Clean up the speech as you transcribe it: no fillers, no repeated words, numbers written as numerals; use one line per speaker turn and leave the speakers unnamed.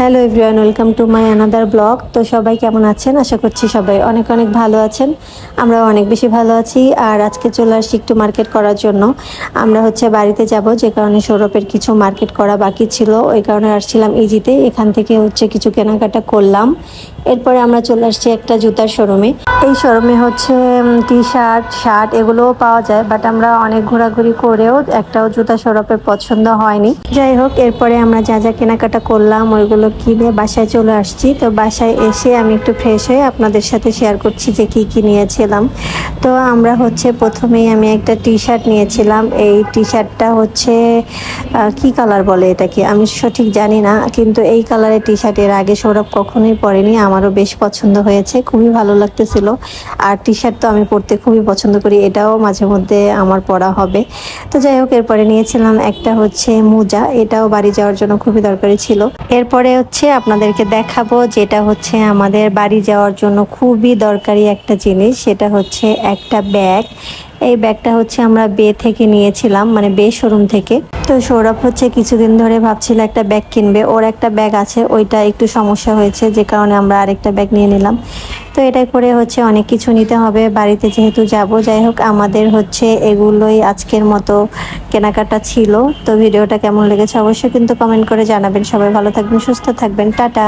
Hello everyone, welcome to my another blog. তো সবাই কেমন আছেন? আশা করছি সবাই অনেক অনেক ভালো আছেন। আমরাও অনেক বেশি ভালো আছি। আর আজকে চলে আসছি একটু মার্কেট করার জন্য। আমরা বাড়িতে যাব, যে কারণে সৌরভের কিছু মার্কেট করা বাকি ছিল, ওই কারণে আসছিলাম ইজিতে। এখান থেকে কিছু কেনাকাটা করলাম। এরপরে আমরা চলে আসছি একটা জুতার শোরুমে। এই শোরুমে টি শার্ট, শার্ট এগুলোও পাওয়া যায়, বাট আমরা অনেক ঘোরাঘুরি করেও একটাও জুতা সৌরভের পছন্দ হয়নি। যাই হোক, এরপরে আমরা যা যা কেনাকাটা করলাম ওইগুলো কিনে বাসায় চলে আসছি। তো বাসায় এসে আমি একটু ফ্রেশ হয়ে আপনাদের সাথে শেয়ার করছি যে কি নিয়েছিলাম। তো আমরা প্রথমেই আমি একটা টি শার্ট নিয়েছিলাম। এই টি শার্টটা কি কালার বলে এটাকে আমি সঠিক জানি না, কিন্তু এই কালারের টি শার্ট এর আগে সৌরভ কখনোই পরেনি। আমারও বেশ পছন্দ হয়েছে, খুবই ভালো লাগতেছিল। আর টি শার্ট তো আমি পরতে খুবই পছন্দ করি, এটাও মাঝে মধ্যে আমার পরা হবে। তো যাই হোক, এরপরে নিয়েছিলাম একটা মোজা, এটাও বাড়ি যাওয়ার জন্য খুবই দরকারি ছিল। এরপরে আপনাদেরকে দেখাবো যেটা আমাদের বাড়ি যাওয়ার জন্য খুবই দরকারি একটা জিনিস, সেটা একটা ব্যাগ। এই ব্যাগটা আমরা বে থেকে নিয়েছিলাম, মানে বে শোরুম থেকে। তো সৌরভ কিছুদিন ধরে ভাবছিল একটা ব্যাগ কিনবে, ওর একটা ব্যাগ আছে, ওইটা একটু সমস্যা হয়েছে, যে কারণে আমরা আরেকটা ব্যাগ নিয়ে নিলাম। তো এটাই করে অনেক কিছু নিতে হবে বাড়িতে যেহেতু যাব। যাই হোক, আমাদের এগুলোই আজকের মতো কেনাকাটা ছিল। তো ভিডিওটা কেমন লেগেছে অবশ্যই কিন্তু কমেন্ট করে জানাবেন। সবাই ভালো থাকবেন, সুস্থ থাকবেন, টাটা।